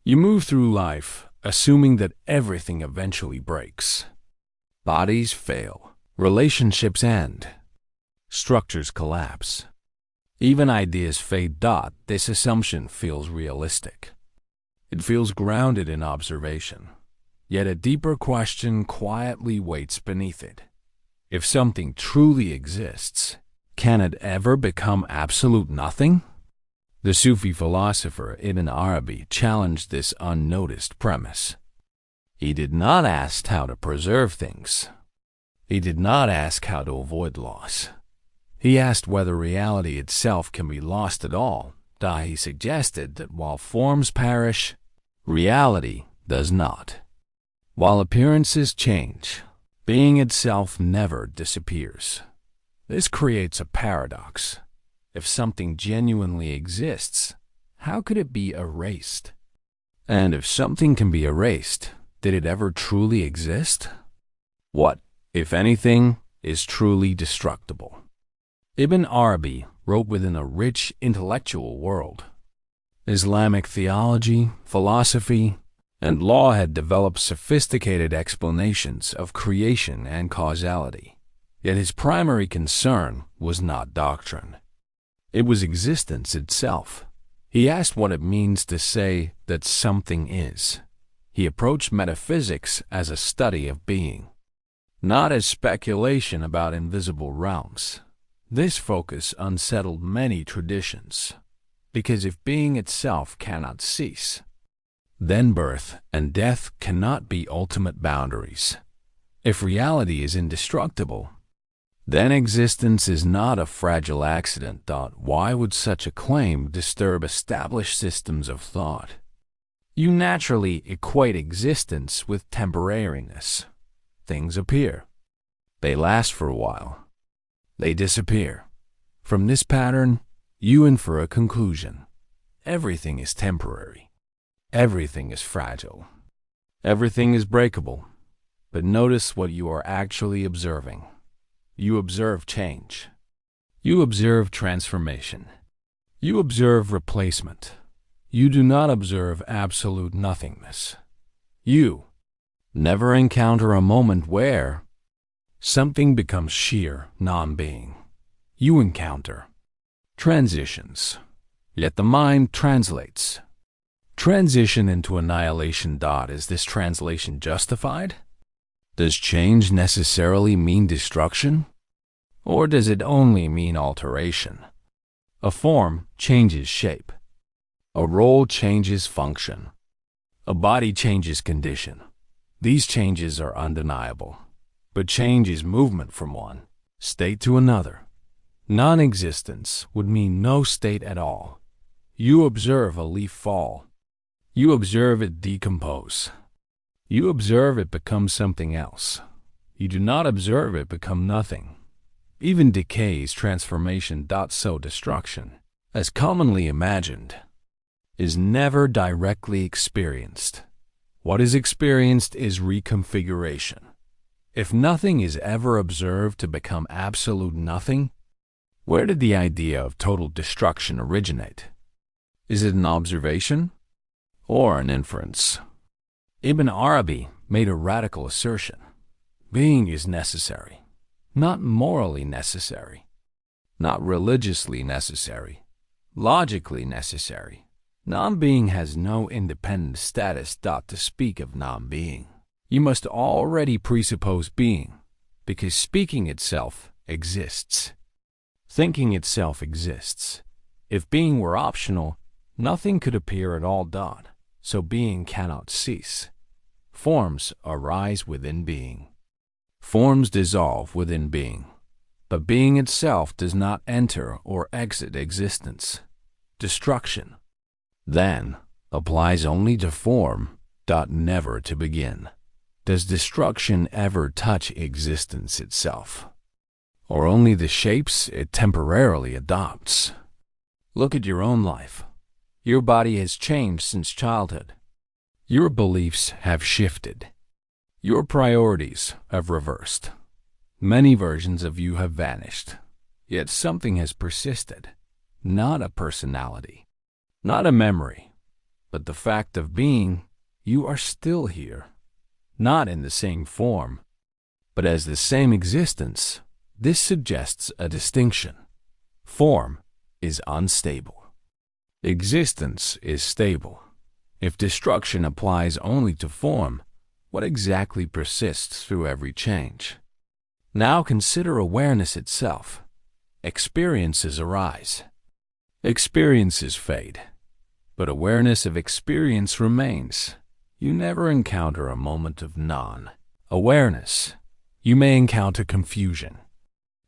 You move through life assuming that everything eventually breaks. Bodies fail, relationships end, structures collapse. Even ideas fade. This assumption feels realistic. It feels grounded in observation. Yet a deeper question quietly waits beneath it. If something truly exists, can it ever become absolute nothing? The Sufi philosopher Ibn Arabi challenged this unnoticed premise. He did not ask how to preserve things. He did not ask how to avoid loss. He asked whether reality itself can be lost at all. He suggested that while forms perish, reality does not. While appearances change, being itself never disappears. This creates a paradox. If something genuinely exists, how could it be erased? And if something can be erased, did it ever truly exist? What, if anything, is truly destructible? Ibn Arabi wrote within a rich intellectual world. Islamic theology, philosophy, and law had developed sophisticated explanations of creation and causality. Yet his primary concern was not doctrine. It was existence itself. He asked what it means to say that something is. He approached metaphysics as a study of being, not as speculation about invisible realms. This focus unsettled many traditions, because if being itself cannot cease, then birth and death cannot be ultimate boundaries. If reality is indestructible, then existence is not a fragile accident. Why would such a claim disturb established systems of thought? You naturally equate existence with temporariness. Things appear. They last for a while. They disappear. From this pattern, you infer a conclusion. Everything is temporary. Everything is fragile. Everything is breakable. But notice what you are actually observing. You observe change. You observe transformation. You observe replacement. You do not observe absolute nothingness. You never encounter a moment where something becomes sheer non-being. You encounter transitions, yet the mind translates. Transition into annihilation. Is this translation justified? Does change necessarily mean destruction? Or does it only mean alteration? A form changes shape. A role changes function. A body changes condition. These changes are undeniable. But change is movement from one state to another. Non-existence would mean no state at all. You observe a leaf fall. You observe it decompose. You observe it become something else. You do not observe it become nothing. Even decay is transformation. So destruction, as commonly imagined, is never directly experienced. What is experienced is reconfiguration. If nothing is ever observed to become absolute nothing, where did the idea of total destruction originate? Is it an observation or an inference? Ibn Arabi made a radical assertion. Being is necessary, not morally necessary, not religiously necessary, logically necessary. Non-being has no independent status. To speak of non-being, you must already presuppose being, because speaking itself exists. Thinking itself exists. If being were optional, nothing could appear at all. So being cannot cease. Forms arise within being. Forms dissolve within being. But being itself does not enter or exit existence. Destruction, then, applies only to form. Never to begin. Does destruction ever touch existence itself? Or only the shapes it temporarily adopts? Look at your own life. Your body has changed since childhood. Your beliefs have shifted. Your priorities have reversed. Many versions of you have vanished. Yet something has persisted. Not a personality. Not a memory. But the fact of being, you are still here, not in the same form, but as the same existence. This suggests a distinction. Form is unstable. Existence is stable. If destruction applies only to form, what exactly persists through every change? Now consider awareness itself. Experiences arise. Experiences fade. But awareness of experience remains. You never encounter a moment of non-awareness. You may encounter confusion.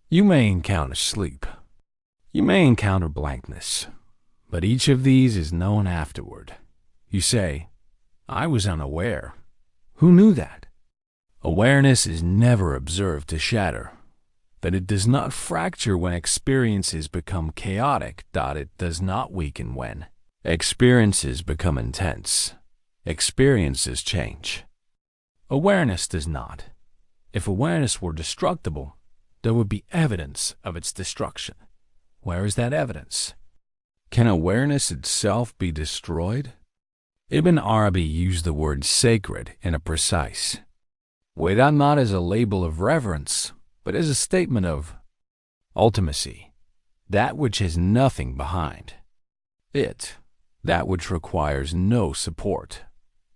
You may encounter sleep. You may encounter blankness. But each of these is known afterward. You say, I was unaware. Who knew that? Awareness is never observed to shatter. That it does not fracture when experiences become chaotic. It does not weaken when experiences become intense. Experiences change. Awareness does not. If awareness were destructible, there would be evidence of its destruction. Where is that evidence? Can awareness itself be destroyed? Ibn Arabi used the word sacred in a precise way, not as a label of reverence, but as a statement of ultimacy, that which has nothing behind it, that which requires no support,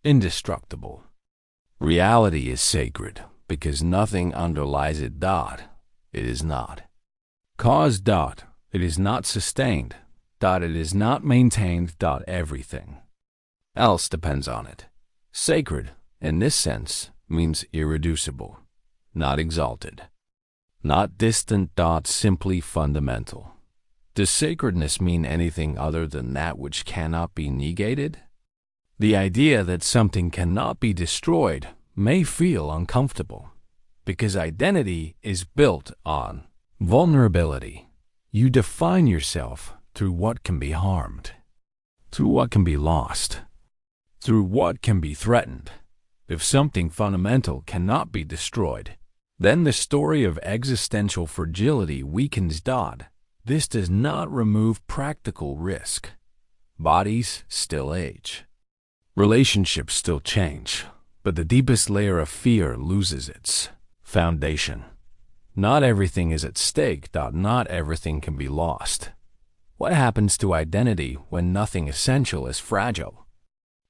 indestructible. Reality is sacred because nothing underlies it. It is not. Cause. It is not sustained. It is not maintained. Everything else depends on it. Sacred, in this sense, means irreducible, not exalted, not distant. Simply fundamental. Does sacredness mean anything other than that which cannot be negated? The idea that something cannot be destroyed may feel uncomfortable, because identity is built on vulnerability. You define yourself through what can be harmed, through what can be lost, through what can be threatened. If something fundamental cannot be destroyed, then the story of existential fragility weakens. This does not remove practical risk. Bodies still age. Relationships still change, but the deepest layer of fear loses its foundation. Not everything is at stake. Not everything can be lost. What happens to identity when nothing essential is fragile?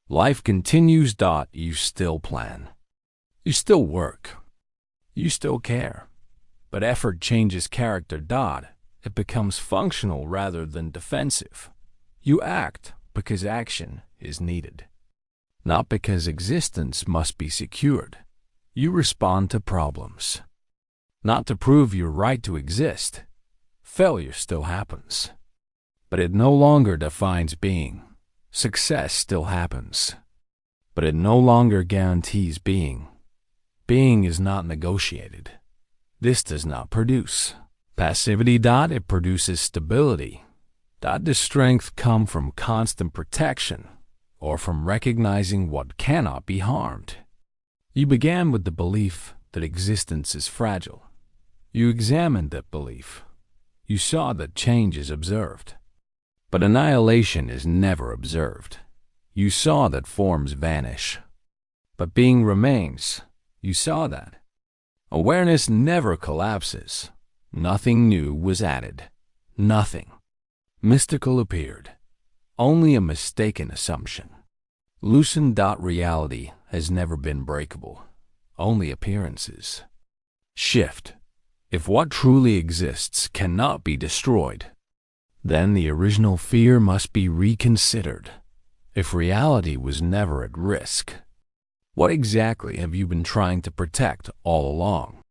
Life continues. You still plan. You still work. You still care. But effort changes character. It becomes functional rather than defensive. You act because action is needed, not because existence must be secured. You respond to problems, not to prove your right to exist. Failure still happens, but it no longer defines being. Success still happens, but it no longer guarantees being. Being is not negotiated. This does not produce passivity. It produces stability. Does strength come from constant protection or from recognizing what cannot be harmed? You began with the belief that existence is fragile. You examined that belief. You saw that change is observed. But annihilation is never observed. You saw that forms vanish, but being remains. You saw that. Awareness never collapses. Nothing new was added. Nothing mystical appeared. Only a mistaken assumption. Loosened. Reality has never been breakable. Only appearances shift. If what truly exists cannot be destroyed, then the original fear must be reconsidered. If reality was never at risk, what exactly have you been trying to protect all along?